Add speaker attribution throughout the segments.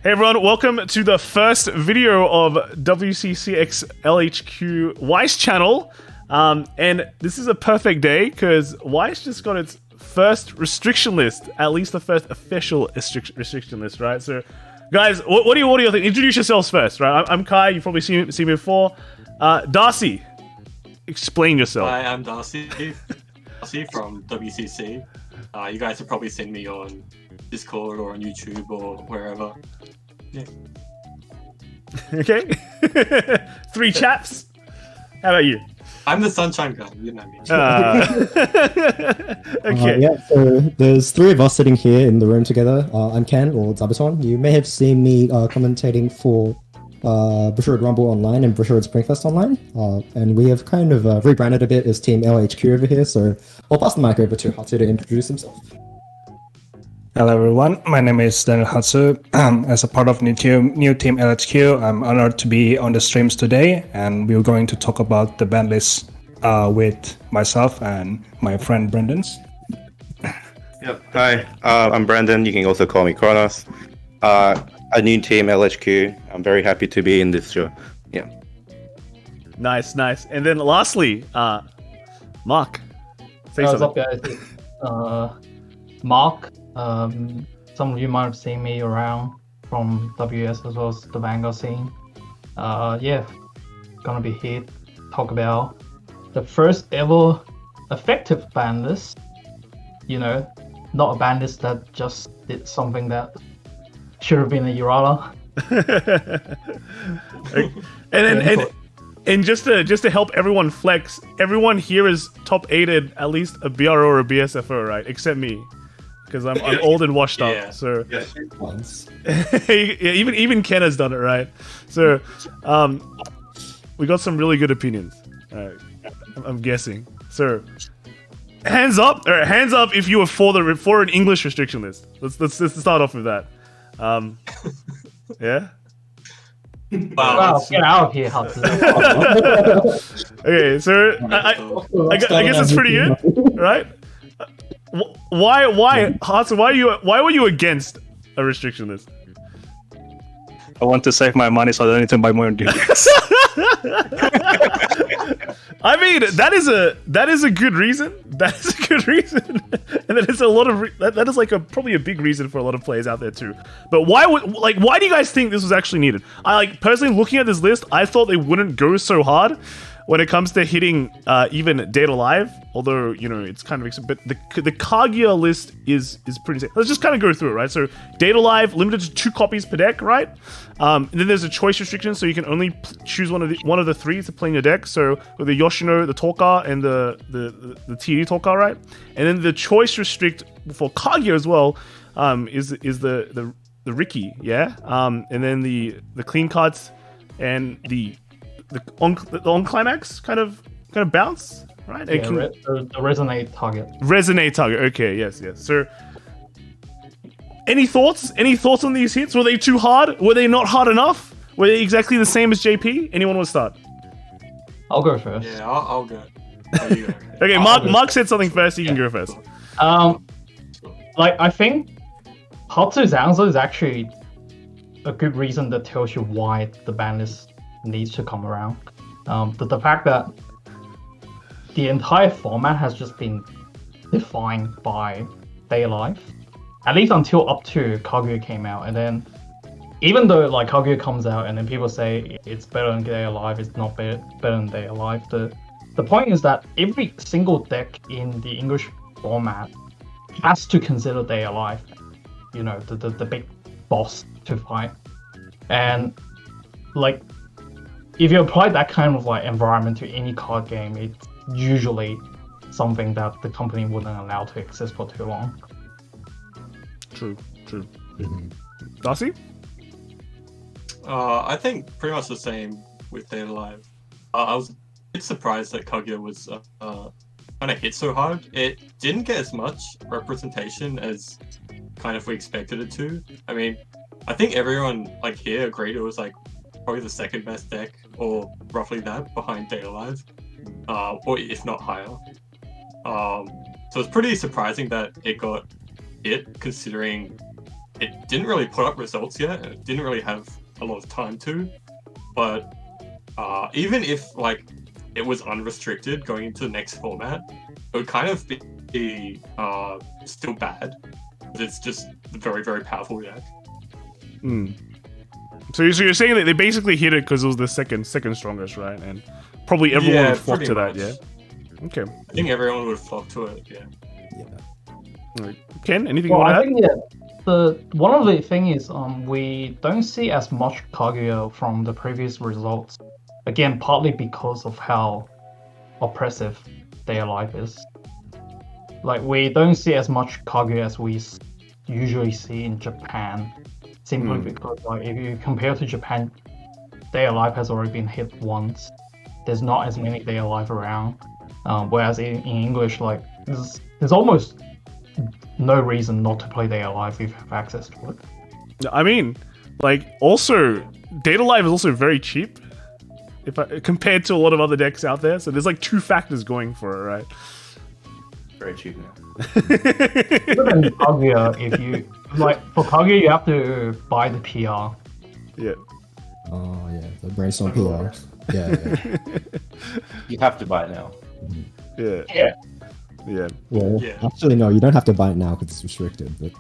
Speaker 1: Hey everyone, welcome to the first video of WCCX LHQ Weiss Channel. And this is a perfect day because Weiss just got its first restriction list, at least the first official restriction list, right? So, guys, what do you think? Introduce yourselves first, right? I'm Kai. You've probably seen me before. Darcy, explain yourself.
Speaker 2: Hi, I'm Darcy. Darcy from WCC. You guys have probably seen me on Discord or on YouTube or wherever. Yeah.
Speaker 1: Okay. Three chaps. How about you?
Speaker 2: I'm the sunshine guy, you know me.
Speaker 1: Okay.
Speaker 3: Yeah, so there's three of us sitting here in the room together. I'm Ken, or Zabaton. You may have seen me commentating for Busherwood Rumble Online and Busherwood Springfest Online. And we have kind of rebranded a bit as Team LHQ over here, so I'll pass the mic over to Hatsu to introduce himself.
Speaker 4: Hello everyone, my name is Daniel Hatsu. As a part of new team LHQ, I'm honored to be on the streams today, and we're going to talk about the Banlist with myself and my friend Brendan.
Speaker 5: Yep. Hi, I'm Brandon. You can also call me Kronos. A new team LHQ. I'm very happy to be in this show. Yeah.
Speaker 1: Nice. And then lastly, Mark. Say
Speaker 6: What's
Speaker 1: something.
Speaker 6: up, guys? Mark. Some of you might have seen me around from WS as well as the Vanguard scene. Yeah, gonna be here to talk about the first ever effective ban list. You know, not a ban list that just did something that should have been a errata.
Speaker 1: And just to help everyone flex, everyone here is top 8'd at least a BRO or a BSFO, right? Except me. Because I'm old and washed up, so
Speaker 3: Once.
Speaker 1: even Ken has done it, right? So we got some really good opinions. I'm guessing. So hands up if you were for an English restriction list. Let's start off with that. Yeah.
Speaker 6: Wow, get out of here, Hudson.
Speaker 1: Okay, so I guess it's pretty good, right? Why, Hudson? Why were you against a restriction list?
Speaker 4: I want to save my money so I don't need to buy more DVDs.
Speaker 1: I mean, that is a good reason. That is a good reason, and that is a lot of that is like probably a big reason for a lot of players out there too. But why do you guys think this was actually needed? I personally looking at this list, I thought they wouldn't go so hard when it comes to hitting even Data Live, although, you know, it's kind of... But the Kaguya list is pretty safe. Let's just kind of go through it, right? So, Data Live, limited to 2 copies per deck, right? And then there's a choice restriction, so you can only choose one of the 3 to play in your deck. So, with the Yoshino, the Talker, and the TD Talker, right? And then the choice restrict for Kaguya as well is the Riki, yeah? And then the clean cards and the on climax kind of bounce, right?
Speaker 6: Yeah, the resonate target.
Speaker 1: Resonate target. Okay, yes. So, any thoughts on these hits? Were they too hard? Were they not hard enough? Were they exactly the same as JP? Anyone want to start?
Speaker 6: I'll go first.
Speaker 2: Yeah, I'll go. You go.
Speaker 1: Okay, Mark said something first. You can go first.
Speaker 6: I think Hatsu's answer is actually a good reason that tells you why the ban list needs to come around. The fact that the entire format has just been defined by Day Life, at least until up to Kaguya came out, and then even though like Kaguya comes out and then people say it's better than Day Alive, it's not better than Day Alive. The point is that every single deck in the English format has to consider Day Alive, you know, the big boss to fight, and like, if you apply that kind of like environment to any card game, it's usually something that the company wouldn't allow to exist for too long.
Speaker 1: True. Darcy?
Speaker 2: I think pretty much the same with Data Live. I was a bit surprised that Kaguya was kind of hit so hard. It didn't get as much representation as kind of we expected it to. I mean, I think everyone like here agreed it was like probably the second best deck, or roughly that, behind Data Live, or if not higher. So it's pretty surprising that it got hit, considering it didn't really put up results yet. It didn't really have a lot of time to. But even if like it was unrestricted going into the next format, it would kind of be still bad. It's just a very, very powerful deck.
Speaker 1: So you're saying that they basically hit it because it was the second strongest, right? And probably everyone would flock to that, yeah? Okay.
Speaker 2: I think everyone would flock to it, yeah.
Speaker 1: Right. Ken, anything
Speaker 6: Well,
Speaker 1: you want
Speaker 6: I
Speaker 1: to add?
Speaker 6: think one of the thing is we don't see as much Kaguya from the previous results. Again, partly because of how oppressive their life is. Like we don't see as much Kaguya as we usually see in Japan, simply because like if you compare to Japan, Day Alive has already been hit once. There's not as many Day Alive around. Whereas in English, like there's almost no reason not to play Day Alive if you have access to it.
Speaker 1: I mean, like, also, Data Live is also very cheap compared to a lot of other decks out there. So there's like two factors going for it, right?
Speaker 5: Very cheap now.
Speaker 6: Even Kaguya, if you like for Kaguya, you have to buy the PR.
Speaker 1: Yeah.
Speaker 3: Oh yeah, the brainstorm PR. Yeah.
Speaker 5: You have to buy it now.
Speaker 1: Yeah.
Speaker 3: Well,
Speaker 2: Yeah.
Speaker 3: actually, no, you don't have to buy it now because it's restricted. But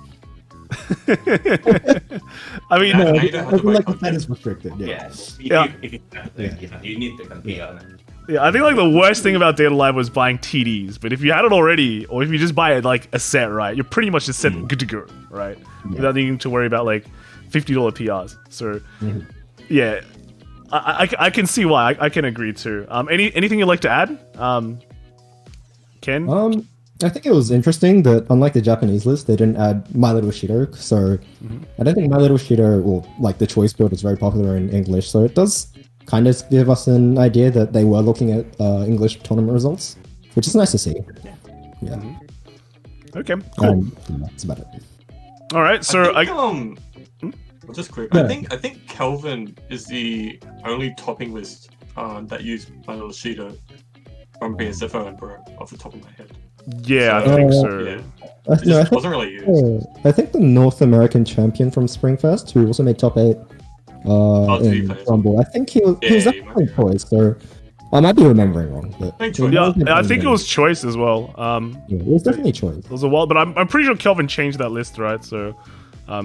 Speaker 1: I mean,
Speaker 2: Yeah.
Speaker 3: no,
Speaker 2: you don't have to buy
Speaker 3: like the
Speaker 2: content.
Speaker 3: plan is restricted. Yeah.
Speaker 5: Yes.
Speaker 1: Yeah.
Speaker 5: If you need the PR.
Speaker 1: yeah, I think like the worst thing about Data Live was buying TDs. But if you had it already, or if you just buy it like a set, right, you're pretty much just set good to go, right? Without needing to worry about like $50 PRs. So, yeah, I can see why. I can agree too. Anything you'd like to add, Ken?
Speaker 3: I think it was interesting that unlike the Japanese list, they didn't add My Little Shitter. So I don't think My Little Shitter, well, like the choice build is very popular in English. So it does kind of give us an idea that they were looking at English tournament results, which is nice to see. Yeah.
Speaker 1: Okay, cool.
Speaker 3: That's about it.
Speaker 1: All right, so
Speaker 2: I think, just quick.
Speaker 3: Yeah.
Speaker 2: I think Kelvin is the only topping list that used My Little Cheetah from BSFO and Bro off the top of my head.
Speaker 1: yeah, I
Speaker 2: So,
Speaker 1: think so.
Speaker 2: Yeah,
Speaker 3: I
Speaker 2: it just wasn't really used.
Speaker 3: I think the North American champion from Springfest, who also made top 8
Speaker 2: did he
Speaker 3: in
Speaker 2: play?
Speaker 3: Rumble, I think he was
Speaker 2: Yeah, he
Speaker 3: definitely
Speaker 2: might be.
Speaker 3: choice. So I might be remembering wrong. But
Speaker 2: I think Choice.
Speaker 1: Yeah, I think it was Choice as well.
Speaker 3: Yeah, it was definitely choice.
Speaker 1: It was a while, but I'm pretty sure Kelvin changed that list, right? So,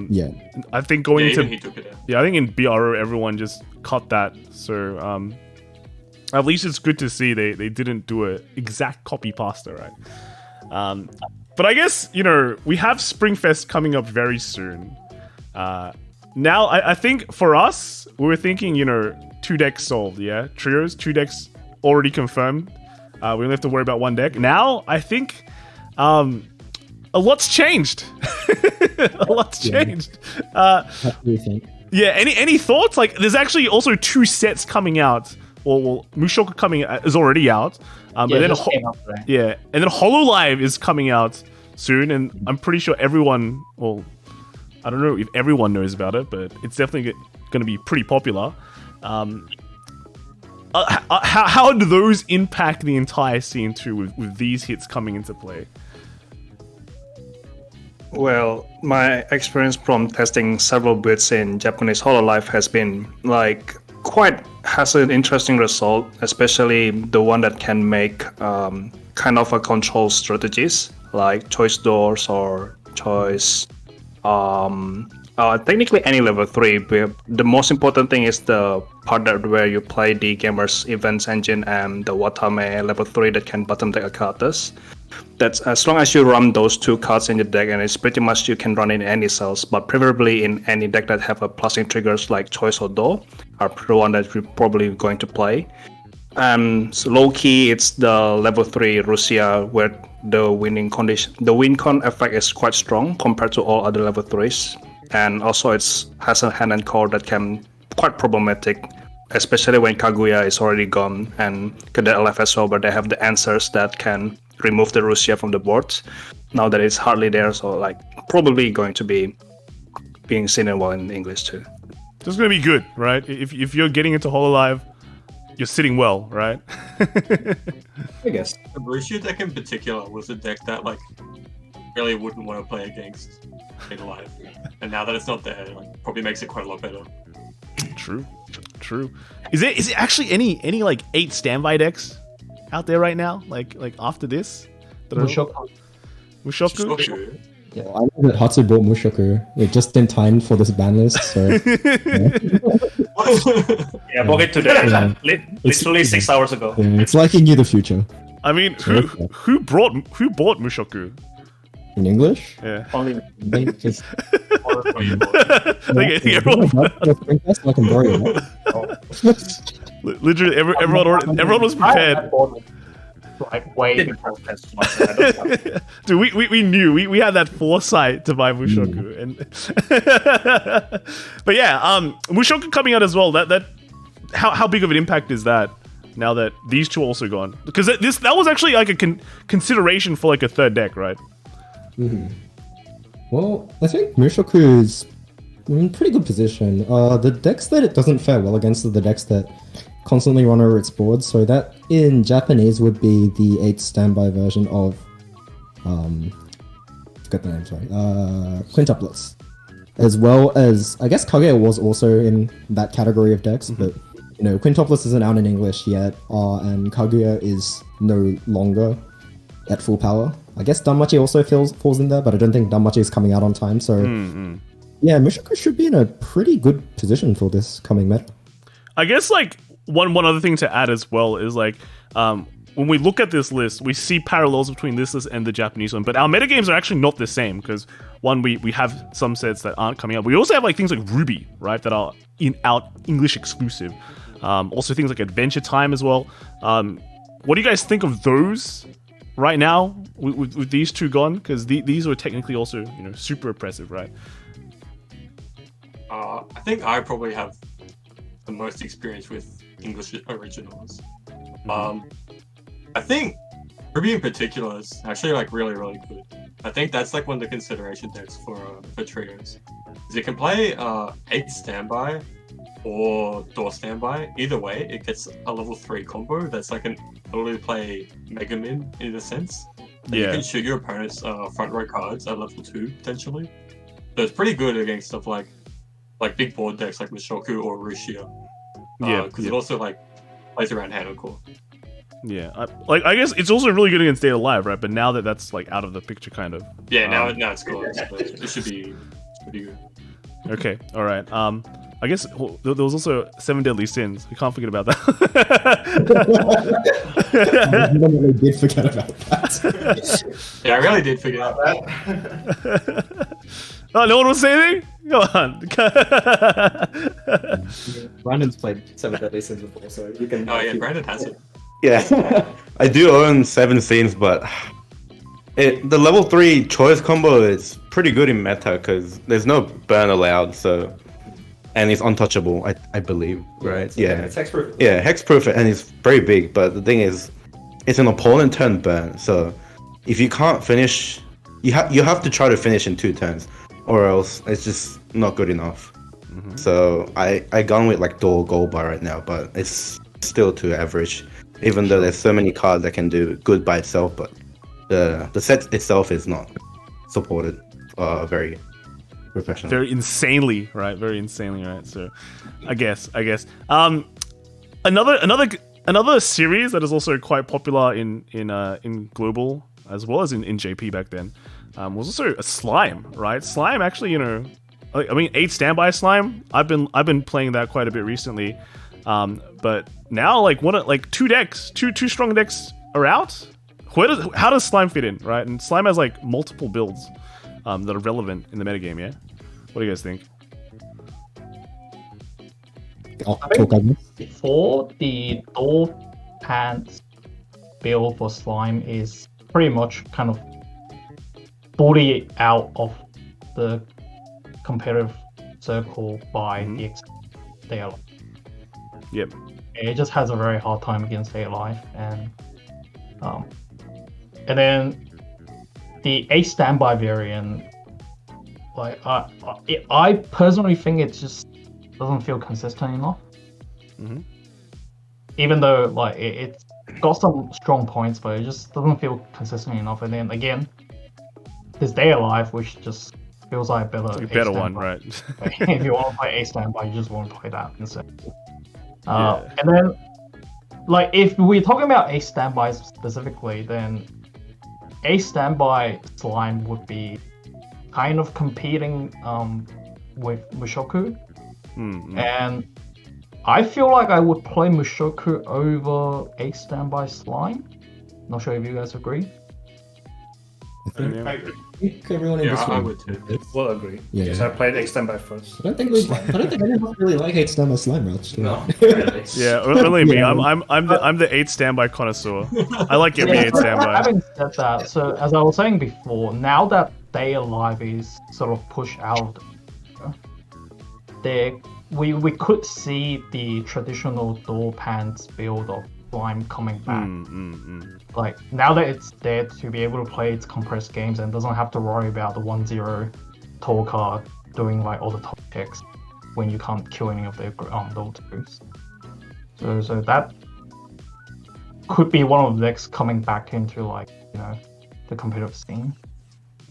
Speaker 3: Yeah.
Speaker 1: I think going
Speaker 2: Yeah,
Speaker 1: into
Speaker 2: even he took it out.
Speaker 1: I think in BRO everyone just cut that. So, at least it's good to see they didn't do a exact copy pasta, right? But I guess we have Springfest coming up very soon. Now I think for us we were thinking 2 decks solved, yeah, trios, 2 decks already confirmed. We only have to worry about 1 deck. Now I think a lot's changed. A lot's changed.
Speaker 3: What do you think?
Speaker 1: Yeah. Any thoughts? Like, there's actually also 2 sets coming out. Well, Mushoku is already out. But then
Speaker 6: just came out today.
Speaker 1: yeah, and then HoloLive is coming out soon, and I'm pretty sure everyone. Well, I don't know if everyone knows about it, but it's definitely going to be pretty popular. How do those impact the entire scene too, with these hits coming into play?
Speaker 4: Well, my experience from testing several bits in Japanese HoloLive has been has an interesting result, especially the one that can make kind of a control strategies like choice doors or choice technically any level 3. But the most important thing is the part where you play the gamer's events engine and the Watame level 3 that can bottom deck a cards. That's as long as you run those 2 cards in the deck, and it's pretty much you can run in any cells, but preferably in any deck that have a plussing triggers like choice or door are the one that we're probably going to play. So low key, it's the level 3 Russia where the win con effect is quite strong compared to all other level 3s, and also has a hand and core that can quite problematic, especially when Kaguya is already gone, and Cadet LF as well, where they have the answers that can remove the Russia from the board. Now that it's hardly there, so probably going to be being seen well in English too.
Speaker 1: So it's going to be good, right? If you're getting into HoloLive, you're sitting well, right?
Speaker 3: I guess.
Speaker 2: The Borussia deck in particular was a deck that really wouldn't want to play against. Stayed Alive. And now that it's not there, like, probably makes it quite a lot better.
Speaker 1: True. Is it actually any like 8 standby decks out there right now? Like after this?
Speaker 6: Mushoku.
Speaker 1: Mushoku?
Speaker 2: Mushoku.
Speaker 3: Yeah, I know that Hatsu bought Mushoku. It just in time for this ban list, so
Speaker 4: Yeah, bought it today.
Speaker 3: Yeah.
Speaker 4: Literally 6 hours ago.
Speaker 3: yeah, it's like he knew the future.
Speaker 1: I mean, who bought Mushoku?
Speaker 3: In English?
Speaker 1: Yeah.
Speaker 4: Only
Speaker 3: They just
Speaker 2: Oh, you bought.
Speaker 1: Like, everyone,
Speaker 3: I can borrow it.
Speaker 1: literally everyone was prepared.
Speaker 6: Like way
Speaker 4: didn't
Speaker 6: before.
Speaker 4: protest much. I don't know.
Speaker 1: Dude, we knew we had that foresight to buy Mushoku, and but yeah, Mushoku coming out as well. That how big of an impact is that now that these two are also gone? Because that was actually like a consideration for like a third deck, right?
Speaker 3: Well, I think Mushoku is in pretty good position. The decks that it doesn't fare well against are the decks that constantly run over its board. So that in Japanese would be the 8 standby version of forget the name, sorry. Quintuplets. As well as I guess Kaguya was also in that category of decks, but you know, Quintuplets isn't out in English yet, and Kaguya is no longer at full power. I guess Danmachi also falls in there, but I don't think Danmachi is coming out on time. So yeah, Mushoku should be in a pretty good position for this coming meta.
Speaker 1: I guess like one other thing to add as well is like when we look at this list, we see parallels between this list and the Japanese one, but our metagames are actually not the same because one, we have some sets that aren't coming out. We also have like things like Ruby, right, that are out English exclusive. Also things like Adventure Time as well. What do you guys think of those right now with these two gone? Because these were technically also, you know, super oppressive, right?
Speaker 2: I think I probably have the most experience with English originals. I think Ruby in particular is actually like really good. I think that's like one of the consideration decks for trios. Is it can play 8 standby or door standby. Either way, it gets a level 3 combo that's like an ability to play Mega Min in a sense. And you can shoot your opponent's front row cards at level 2 potentially. So it's pretty good against stuff like big board decks like Mushoku or Rushia. Because it also like plays around hand and core.
Speaker 1: Yeah, I guess it's also really good against Stay Alive, right? But now that that's like out of the picture, kind of.
Speaker 2: Yeah, now it's gone. It should be good.
Speaker 1: Okay, all right. I guess there was also 7 Deadly Sins. We can't forget about that.
Speaker 3: I did forget about that.
Speaker 2: Yeah, I really did forget about that.
Speaker 1: Oh, no one was saying anything? Go on.
Speaker 7: Brandon's played 7 Deadly Sins before, so you can.
Speaker 2: Oh yeah, Brandon has it.
Speaker 5: Yeah, I do own 7 scenes, but the level 3 choice combo is pretty good in meta because there's no burn allowed, so and it's untouchable, I believe, right? Yeah,
Speaker 7: it's hexproof.
Speaker 5: Yeah, hexproof, and it's very big. But the thing is, it's an opponent turn burn, so if you can't finish, you have to try to finish in 2 turns, or else it's just not good enough. So I gone with like dual gold bar right now, but it's still too average. Even though there's so many cards that can do good by itself, but the set itself is not supported very professional.
Speaker 1: Very insanely, right? Very insanely, right? So, I guess. Another series that is also quite popular in global as well as in JP back then was also a slime, right? Slime actually, you know, I mean 8 standby slime. I've been playing that quite a bit recently. But now, like, two strong decks are out. How does Slime fit in, right? And Slime has like multiple builds that are relevant in the metagame. Yeah, what do you guys think?
Speaker 6: Before the door pants build for Slime is pretty much kind of fully out of the competitive circle by the extent they are.
Speaker 1: Yep.
Speaker 6: It just has a very hard time against Stay Alive, and then the 8 standby variant, like I personally think it just doesn't feel consistent enough. Even though like it's got some strong points, but it just doesn't feel consistent enough. And then again, there's Stay Alive, which just feels like a
Speaker 1: It's a
Speaker 6: A
Speaker 1: better one,
Speaker 6: standby.
Speaker 1: right?
Speaker 6: If you want to play A standby, you just want to play that instead.
Speaker 1: Yeah.
Speaker 6: And then, like, if we're talking about A standby specifically, then A standby slime would be kind of competing with Mushoku, and I feel like I would play Mushoku over A standby slime. Not sure if you guys agree.
Speaker 3: I think everyone in
Speaker 2: Yeah,
Speaker 3: this
Speaker 2: I
Speaker 3: room.
Speaker 2: would too.
Speaker 4: We'll agree.
Speaker 3: Yeah.
Speaker 4: Because I played Extend by first.
Speaker 3: I don't think anyone really like hate Stammer Slime Roach.
Speaker 7: No, really.
Speaker 1: Yeah, only me.
Speaker 3: Yeah.
Speaker 1: I'm the 8 standby connoisseur. I like every 8 standby.
Speaker 6: Having said that, so as I was saying before, now that Day Alive is sort of pushed out, we could see the traditional door pants build of slime coming back. Like now that it's there to be able to play its compressed games and doesn't have to worry about the 1-0 toll card doing like all the top checks when you can't kill any of their level 2s. So that could be one of the next coming back into like, you know, the competitive scene.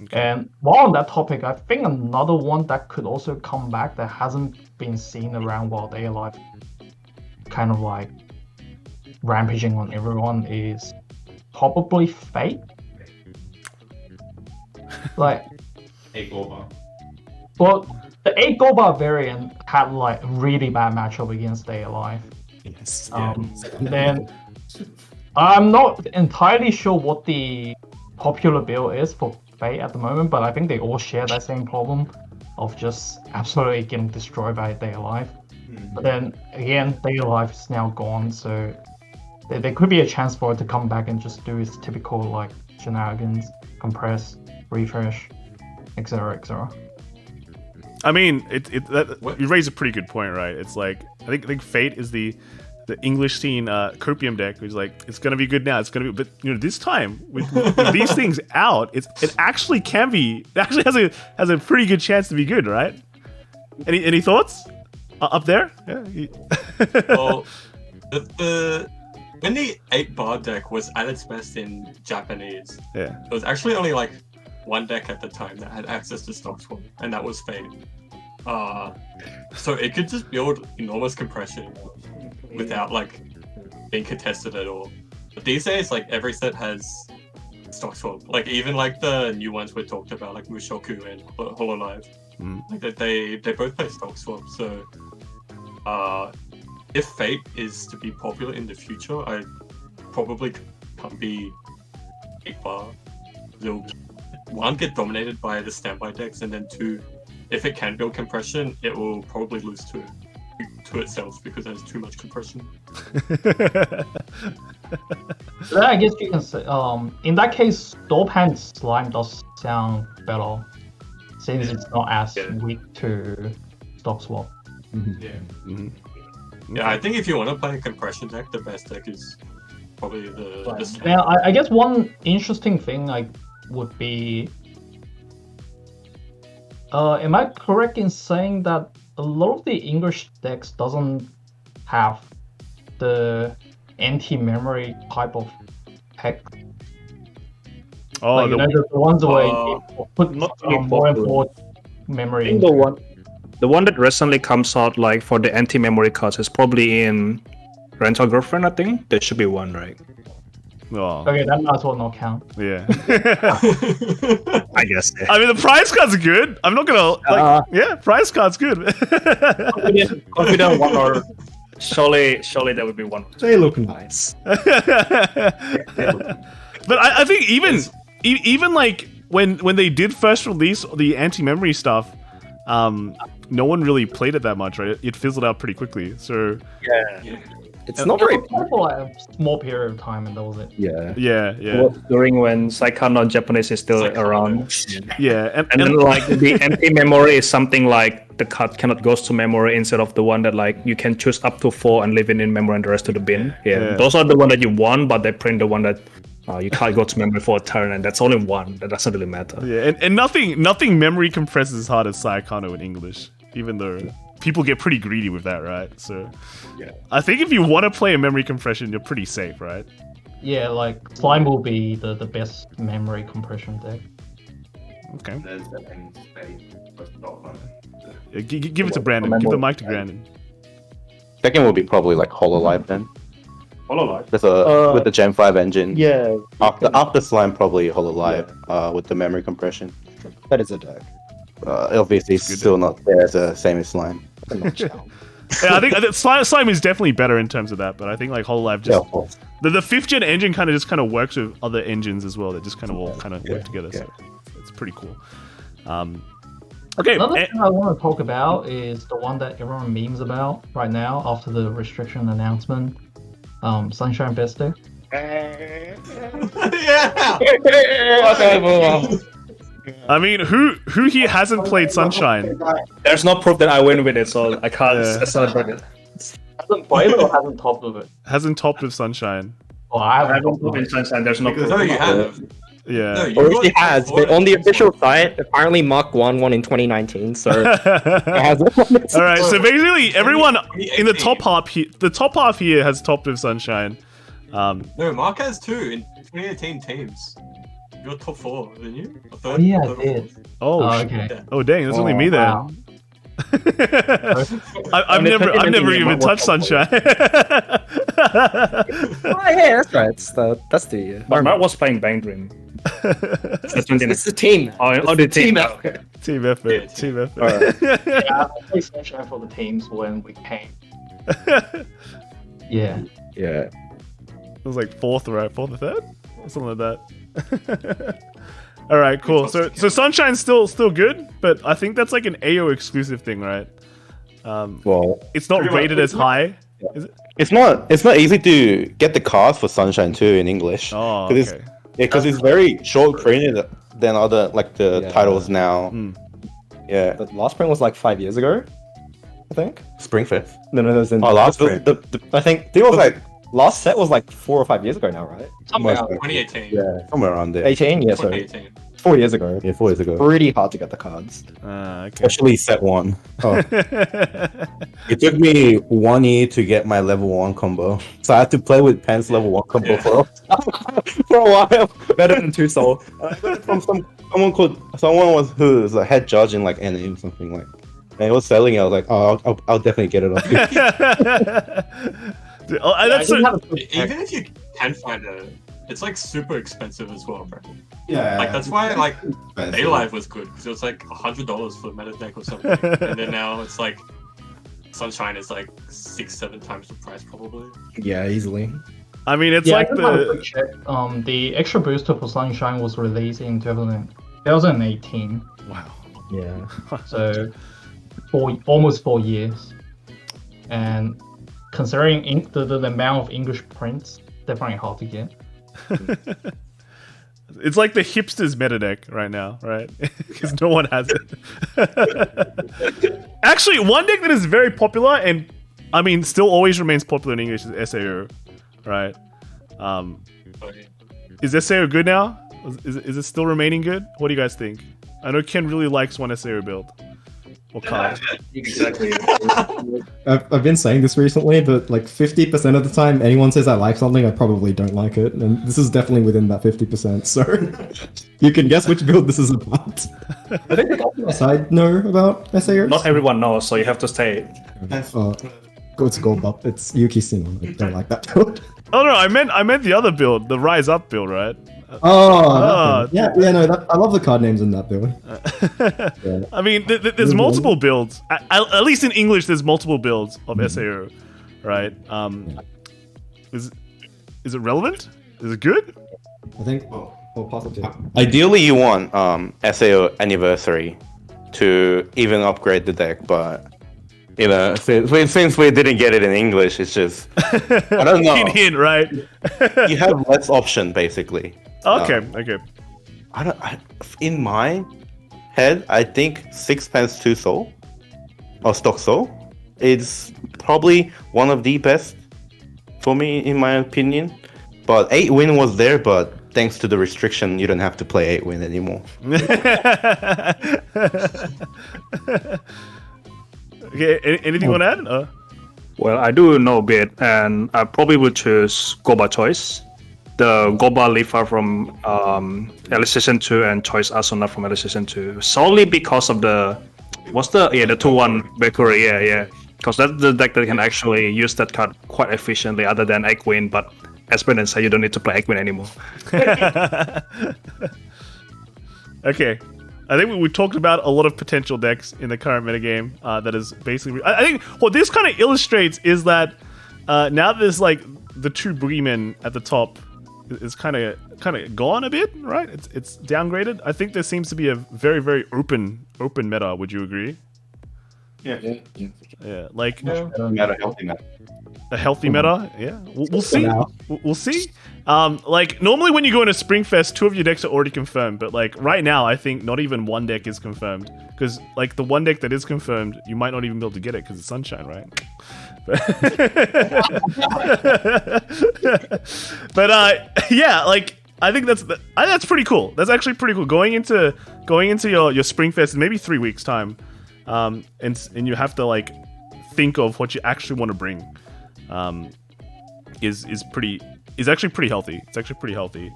Speaker 1: Okay.
Speaker 6: And while on that topic, I think another one that could also come back that hasn't been seen around while Day Alive, kind of like rampaging on everyone, is probably Fate. Like,
Speaker 7: 8 gold bar.
Speaker 6: well, the 8 gold bar variant had like a really bad matchup against Day Alive.
Speaker 3: Yes.
Speaker 6: Then I'm not entirely sure what the popular build is for Fate at the moment, but I think they all share that same problem of just absolutely getting destroyed by Day Alive. But then again, Day Alive is now gone, so there could be a chance for it to come back and just do its typical like shenanigans, compress, refresh, etc., etc.
Speaker 1: I mean, you raise a pretty good point, right? It's like I think Fate is the English scene copium deck, which is like it's gonna be good now. It's gonna be, but you know, this time with these things out, it actually can be. It actually has a pretty good chance to be good, right? Any thoughts up there? Yeah.
Speaker 2: Well, when the 8-bar deck was at its best in Japanese,
Speaker 1: Yeah.
Speaker 2: there was actually only like one deck at the time that had access to stock swap, and that was Fate. So it could just build enormous compression without like being contested at all. But these days, like every set has stock swap. Like even like the new ones we talked about, like Mushoku and Hololive, like they both play stock swap. So if Fate is to be popular in the future, I probably can't be 8-bar. They'll one, get dominated by the standby decks, and then 2, if it can build compression, it will probably lose to itself because there's too much compression.
Speaker 6: Then I guess you can say, in that case, Dopan Slime does sound better, since it's not as weak to stock swap.
Speaker 2: Yeah, I think if you want to play a compression deck, the best deck is probably the Slime.
Speaker 6: Now, I guess one interesting thing would be, am I correct in saying that a lot of the English decks doesn't have the anti-memory type of tech?
Speaker 1: Oh,
Speaker 6: Like, you know, the ones where you put
Speaker 4: not really
Speaker 6: more and
Speaker 4: popular.
Speaker 6: more memory
Speaker 4: I think the one that recently comes out like for the anti-memory cards is probably in Rental Girlfriend. I think there should be one, right?
Speaker 1: oh,
Speaker 6: Okay, that might as well not count.
Speaker 1: yeah.
Speaker 4: I guess. Yeah.
Speaker 1: I mean, the prize cards are good. I'm not gonna yeah, prize cards good.
Speaker 4: Confident one or surely that would be one.
Speaker 3: They look nice.
Speaker 1: But I think even like when they did first release the anti-memory stuff, no one really played it that much, right? It fizzled out pretty quickly. So
Speaker 7: It's not very.
Speaker 6: For like a small period of time, and that was it.
Speaker 7: Yeah.
Speaker 1: yeah.
Speaker 4: During when Saikano Japanese is still
Speaker 2: Saikano.
Speaker 4: around.
Speaker 1: Yeah, and
Speaker 4: And then like the anti-memory is something like the card cannot goes to memory instead of the one that like you can choose up to 4 and leave it in memory and the rest to the bin. Yeah. Those are the one that you want, but they print the one that you can't go to memory for a turn, and that's only one. That doesn't really matter.
Speaker 1: yeah, and nothing memory compresses as hard as Saikano in English, even though people get pretty greedy with that, right? So I think if you want to play a memory compression, you're pretty safe, right?
Speaker 6: Yeah, like Slime will be the best memory compression deck.
Speaker 1: Okay.
Speaker 5: Then second space was top one.
Speaker 1: Yeah, give it to Brandon. Give the mic to Brandon.
Speaker 5: Second will be probably like Hololive then.
Speaker 4: Hololive.
Speaker 5: There's a with the Gen 5 engine.
Speaker 8: Yeah,
Speaker 5: After Slime, probably Hololive with the memory compression.
Speaker 8: that is a deck.
Speaker 5: Obviously, it's still not there as the same as Slime.
Speaker 1: Yeah, I think Slime is definitely better in terms of that, but I think like Hololive
Speaker 5: Yeah,
Speaker 1: just
Speaker 5: of course.
Speaker 1: the 5th gen engine kind of works with other engines as well. That just kind of all kind of work together. So it's pretty cool. Okay.
Speaker 6: Another thing I want to talk about is the one that everyone memes about right now after the restriction announcement. Sunshine Bester.
Speaker 2: Yeah.
Speaker 8: Okay, move on.
Speaker 1: I mean, who here hasn't played Sunshine?
Speaker 4: There's no proof that I win with it, so I can't
Speaker 1: Yeah.
Speaker 4: celebrate it.
Speaker 6: Hasn't played it or hasn't topped with it?
Speaker 1: Hasn't topped with Sunshine.
Speaker 6: Well, I
Speaker 4: I
Speaker 6: haven't
Speaker 4: haven't
Speaker 6: topped
Speaker 4: put
Speaker 6: with
Speaker 4: in
Speaker 6: it.
Speaker 4: Sunshine. There's no proof.
Speaker 2: No, you have.
Speaker 1: Yeah.
Speaker 2: No, you
Speaker 8: Or
Speaker 2: got
Speaker 8: he has, but on the official site, apparently Mark won one in 2019, so it has
Speaker 1: All right. So basically, everyone in the
Speaker 2: 2018.
Speaker 1: top half here, the top half here has topped with Sunshine.
Speaker 2: No, Mark has 2 in 2018 teams. You're top 4, didn't you? Or third?
Speaker 6: Oh, yeah,
Speaker 2: Third or
Speaker 6: I did.
Speaker 2: fourth?
Speaker 1: Oh,
Speaker 6: Okay.
Speaker 1: oh dang, that's only me then.
Speaker 6: Wow.
Speaker 1: I've never even touched Sunshine.
Speaker 8: Oh, yeah, that's right. That's the.
Speaker 4: But Mark was playing Bang Dream. That's 2019.
Speaker 8: It's the team.
Speaker 4: The team.
Speaker 8: effort.
Speaker 1: Team effort.
Speaker 2: Yeah,
Speaker 1: Team effort.
Speaker 6: Yeah, I played Sunshine for the teams when we came. Yeah.
Speaker 8: Yeah.
Speaker 1: It was like 4th, right? 4th or 3rd? Or something like that. All right, cool. So Sunshine's still good, but I think that's like an AO exclusive thing, right?
Speaker 5: Well,
Speaker 1: It's not rated as high. Is it?
Speaker 5: it's not easy to get the cards for Sunshine 2 in English.
Speaker 1: Oh,
Speaker 5: 'Cause
Speaker 1: okay.
Speaker 5: because it's very short printed than other like the
Speaker 8: Yeah.
Speaker 5: titles now.
Speaker 1: Hmm.
Speaker 5: Yeah,
Speaker 8: The last print was like 5 years ago, I think.
Speaker 5: Springfest.
Speaker 8: No, it was in.
Speaker 5: Oh, last
Speaker 8: print.
Speaker 5: the
Speaker 8: I think
Speaker 5: it was like
Speaker 8: last set was like 4 or 5 years ago now, right?
Speaker 6: Somewhere.
Speaker 2: 2018.
Speaker 5: yeah somewhere around there.
Speaker 8: 18, yeah, so
Speaker 2: 2018.
Speaker 8: 4 years ago.
Speaker 5: Yeah, 4 years ago.
Speaker 8: Pretty hard to get the cards.
Speaker 1: Okay.
Speaker 5: Especially set 1. Oh. It took me 1 year to get my level 1 combo, so I had to play with Pants level 1 combo
Speaker 2: Yeah.
Speaker 5: for a while.
Speaker 8: Better than 2 soul.
Speaker 5: I got it from someone who was a head judge in like NA or something like. And he was selling it. I was like, oh, I'll definitely get it off you.
Speaker 1: Dude, that's so,
Speaker 2: Even if you can find it, it's like super expensive as well, bro.
Speaker 5: Yeah,
Speaker 2: Like that's why like Alive was good because it was like $100 for the meta deck or something, and then now it's like Sunshine is like 6-7 times the price probably.
Speaker 8: Yeah, easily.
Speaker 1: I mean, it's
Speaker 6: Yeah,
Speaker 1: like
Speaker 6: I just had a
Speaker 1: the
Speaker 6: quick check. The extra booster for Sunshine was released in 2018,
Speaker 1: wow.
Speaker 8: Yeah.
Speaker 6: so almost 4 years. And considering the amount of English prints, definitely hard to get.
Speaker 1: It's like the hipsters meta deck right now, right? Because no one has it. Actually, one deck that is very popular and I mean still always remains popular in English is SAO, right?
Speaker 2: Okay.
Speaker 1: Is SAO good now? Is it still remaining good? What do you guys think? I know Ken really likes one SAO build. Or card.
Speaker 4: Exactly.
Speaker 3: I've been saying this recently, but like 50% of the time, anyone says I like something, I probably don't like it, and this is definitely within that 50%. So you can guess which build this is about. I think the guys on the side know about SAOs.
Speaker 4: Not everyone knows, so you have to stay.
Speaker 3: Go to Gold Buff. It's Yuki Sino. I don't like that build.
Speaker 1: Oh no, I meant the other build, the Rise Up build, right?
Speaker 3: Oh, yeah, no, I love the card names in that build. Yeah.
Speaker 1: I mean, there's multiple builds. At least in English, there's multiple builds of SAO, right? Is it relevant? Is it good?
Speaker 3: I think. Well, positive.
Speaker 5: Ideally, you want SAO Anniversary to even upgrade the deck, but you know, since we didn't get it in English, it's just I don't know.
Speaker 1: Hint, right?
Speaker 5: You have less option basically.
Speaker 1: Okay.
Speaker 5: In my head, I think 6 2 soul or stock soul is probably one of the best for me, in my opinion. But 8 win was there, but thanks to the restriction, you don't have to play 8 win anymore.
Speaker 1: Okay, anything you want to add?
Speaker 4: Well, I do know a bit, and I probably would choose Goba Choice. the Goba Lifa from LHQ 2 and Choice Asuna from LHQ 2 solely because of the 2-1 Bakery, yeah. Because that's the deck that can actually use that card quite efficiently, other than Egwin. But as Brendan said, you don't need to play Egwin anymore.
Speaker 1: Okay, I think we talked about a lot of potential decks in the current metagame. That is basically, I think what this kind of illustrates is that now there's like the two boogeymen at the top is kind of gone a bit, right? It's downgraded. I think there seems to be a very, very open meta. Would you agree? Yeah, like
Speaker 5: Meta, healthy meta.
Speaker 1: a healthy meta. Yeah, we'll see. We'll see. Like normally when you go into Springfest, 2 of your decks are already confirmed, but like right now, I think not even one deck is confirmed because like the one deck that is confirmed, you might not even be able to get it because it's Sunshine, right? But yeah, like I think that's pretty cool. That's actually pretty cool. Going into your Springfest in maybe 3 weeks time, and you have to like think of what you actually want to bring. Is actually pretty healthy. It's actually pretty healthy.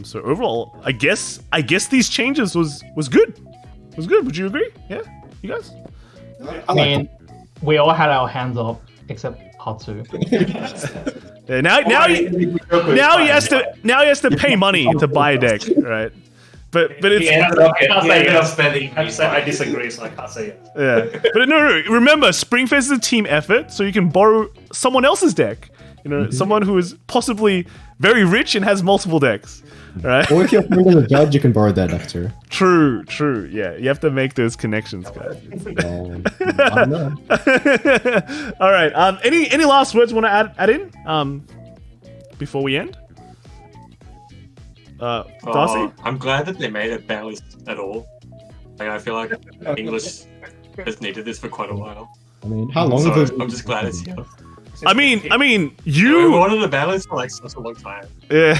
Speaker 1: So overall, I guess these changes was good. Was good. Would you agree? Yeah, you guys.
Speaker 6: I mean, we all had our hands up except Hatsu.
Speaker 1: Yeah, now he has to pay money to buy a deck, right? But it's
Speaker 4: I disagree, so I can't say it.
Speaker 1: yeah. But no. Remember, Springfest is a team effort, so you can borrow someone else's deck. You know, someone who is possibly very rich and has multiple decks, right?
Speaker 3: Or if your friend is a judge, you can borrow that deck too.
Speaker 1: True. Yeah, you have to make those connections, guys.
Speaker 3: I know.
Speaker 1: All right. Any last words you want to add in? Before we end. Darcy?
Speaker 2: I'm glad that they made it Banlist at all. Like, I feel like English has needed this for quite a while.
Speaker 3: I mean, how long
Speaker 2: So
Speaker 3: have
Speaker 2: I'm just glad it's here.
Speaker 1: I mean,
Speaker 2: We
Speaker 1: you.
Speaker 2: wanted a Banlist for like such a long time.
Speaker 1: Yeah.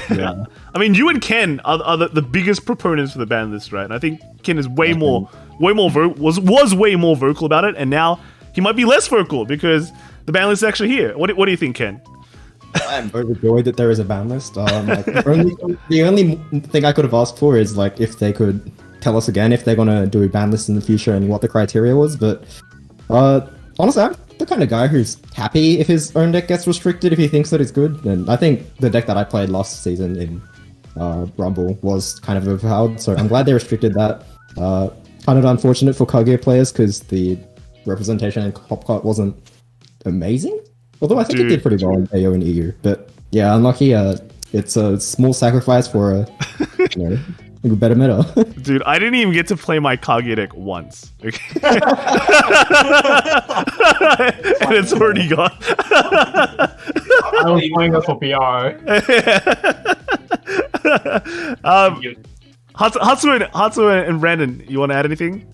Speaker 1: I mean, you and Ken are the biggest proponents for the ban list, right? And I think Ken is way more was way more vocal about it, and now he might be less vocal because the ban list is actually here. What do you think, Ken?
Speaker 3: I'm overjoyed that there is a ban list. Like, the only thing I could have asked for is like if they could tell us again if they're gonna do a ban list in the future and what the criteria was. But honestly, I'm the kind of guy who's happy if his own deck gets restricted if he thinks that it's good. And I think the deck that I played last season in Rumble was kind of overpowered, so I'm glad they restricted that. Kind of unfortunate for Kaguya players because the representation in Hopcart wasn't amazing. Although I think it did pretty well in AO and EU. But yeah, unlucky. It's a small sacrifice for a better meta.
Speaker 1: Dude, I didn't even get to play my Kaguya deck once. Okay? And it's already gone.
Speaker 6: I was playing this for PR.
Speaker 1: Hatsu and Brandon, you want to add anything?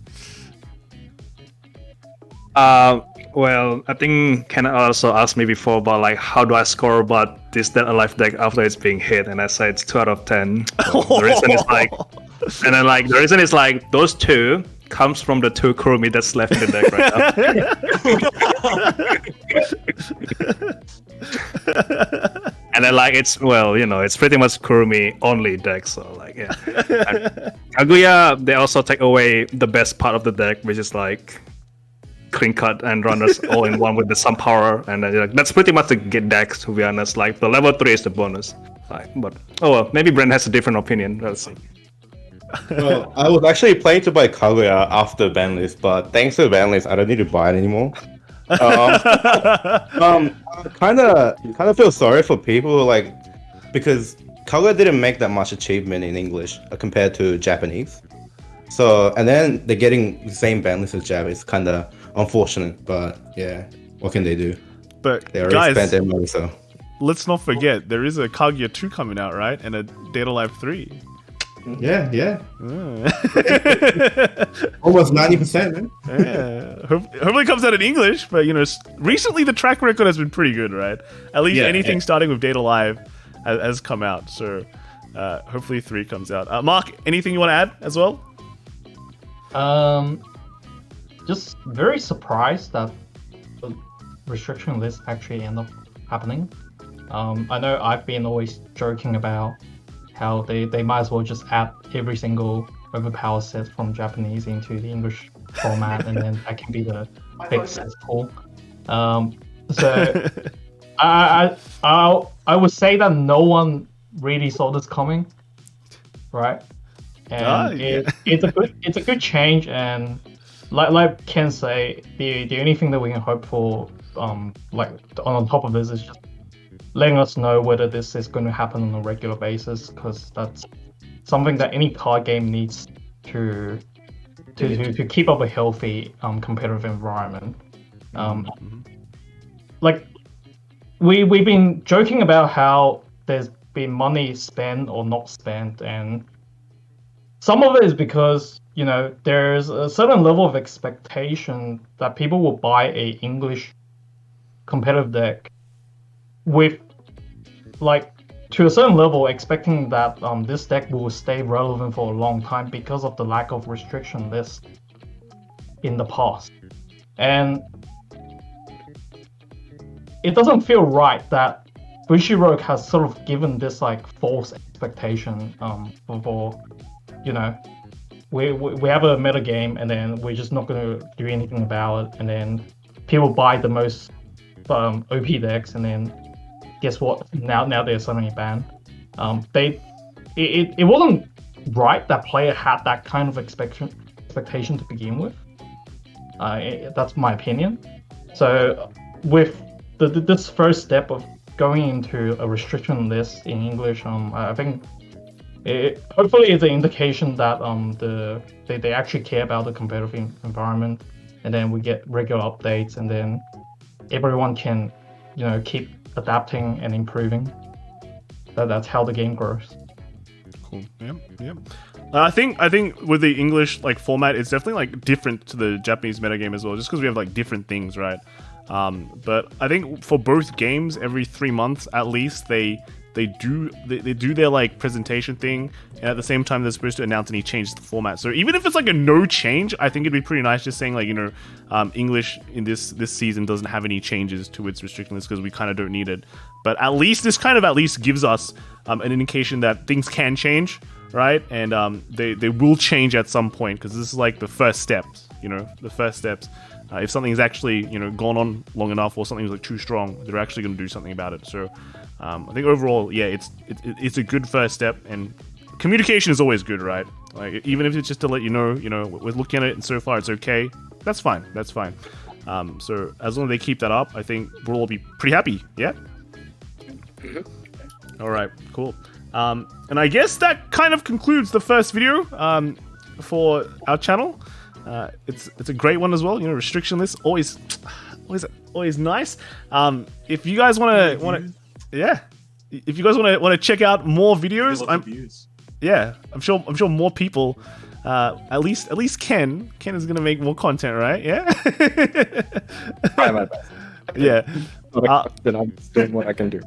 Speaker 4: Well, I think Ken also asked me before about like how do I score about this Dead Alive deck after it's being hit, and I said it's 2 out of 10. The reason is like, and then like the reason is like those 2 comes from the 2 Kurumi that's left in the deck right now. And then like it's it's pretty much Kurumi only deck, so like yeah. And Kaguya, they also take away the best part of the deck, which is like clean cut and runners all in one with the some power, and then, like, that's pretty much the good deck, to be honest. Like the level 3 is the bonus. Like, but maybe Brent has a different opinion. Let's see.
Speaker 5: Well, I was actually planning to buy Kaguya after Banlist, but thanks to the Banlist, I don't need to buy it anymore. Kind of feel sorry for people like because Kaguya didn't make that much achievement in English compared to Japanese. So and then they're getting the same Banlist as Jap. It's kind of unfortunate, but yeah, what can they do?
Speaker 1: But
Speaker 5: They already spent their money, so.
Speaker 1: Let's not forget there is a Kaguya 2 coming out, right? And a Data Live 3.
Speaker 5: Yeah. Almost 90%, man.
Speaker 1: Yeah. Hopefully it comes out in English, but recently the track record has been pretty good, right? At least anything starting with Data Live has come out. So hopefully 3 comes out. Mark, anything you want to add as well?
Speaker 6: Just very surprised that the restriction list actually ended up happening. I know I've been always joking about how they might as well just add every single overpower set from Japanese into the English format, and then that can be the big cesspool. So I would say that no one really saw this coming, right? And it's a good change, and like Ken say, the only thing that we can hope for, like on top of this, is just letting us know whether this is going to happen on a regular basis, because that's something that any card game needs to keep up a healthy competitive environment. Like we've been joking about how there's been money spent or not spent, and some of it is because, you know, there's a certain level of expectation that people will buy a English competitive deck with, like, to a certain level, expecting that this deck will stay relevant for a long time because of the lack of restriction list in the past. And it doesn't feel right that Bushiroad has sort of given this like false expectation for you know, we have a meta game and then we're just not going to do anything about it, and then people buy the most OP decks, and then guess what? Now they're suddenly banned. It wasn't right that player had that kind of expectation to begin with. That's my opinion. So with this first step of going into a restriction list in English, I think hopefully it's an indication that they actually care about the competitive environment, and then we get regular updates, and then everyone can, you know, keep adapting and improving. That's how the game grows.
Speaker 1: Cool. Yeah. I think with the English like format, it's definitely like different to the Japanese metagame as well, just because we have like different things, right? But I think for both games, every 3 months at least, they do their like presentation thing, and at the same time they're supposed to announce any changes to the format. So even if it's like a no change, I think it'd be pretty nice just saying like, you know, English in this season doesn't have any changes to its restriction list because we kind of don't need it. But at least this kind of at least gives us an indication that things can change, right? And they will change at some point, because this is like the first steps, you know, the first steps. If something's actually, you know, gone on long enough, or something's like too strong, they're actually going to do something about it. So I think overall, yeah, it's a good first step, and communication is always good, right? Like, even if it's just to let you know, we're looking at it and so far it's okay. That's fine. So as long as they keep that up, I think we'll all be pretty happy. Yeah. All right. Cool. And I guess that kind of concludes the first video for our channel. It's a great one as well. You know, restriction list always nice. If you guys want to. Yeah, if you guys want to check out more videos, I'm sure more people, at least Ken is gonna make more content, right? Yeah.
Speaker 8: Try my best.
Speaker 1: Yeah.
Speaker 8: Then I'm doing what I can do.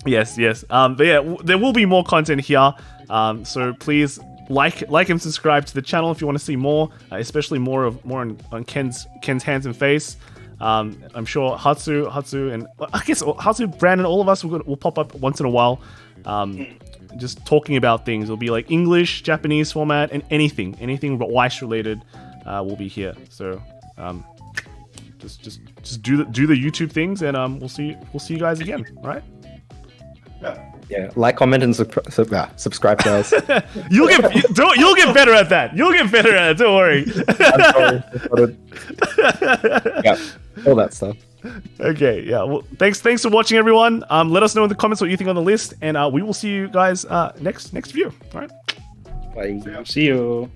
Speaker 1: Yes. But yeah, there will be more content here. So please like and subscribe to the channel if you want to see more, especially more on Ken's hands and face. I'm sure Hatsu, and I guess Hatsu, Brandon, all of us will pop up once in a while, just talking about things. It'll be like English, Japanese format, and anything Weiss related will be here. So just do the YouTube things, and we'll see you guys again. All right?
Speaker 8: Yeah, like, comment, and subscribe, guys.
Speaker 1: You'll get better at that. Don't worry.
Speaker 8: Yeah, all that stuff.
Speaker 1: Okay, yeah. Well, thanks for watching, everyone. Let us know in the comments what you think on the list, and we will see you guys next video. All right.
Speaker 8: Bye.
Speaker 4: See you.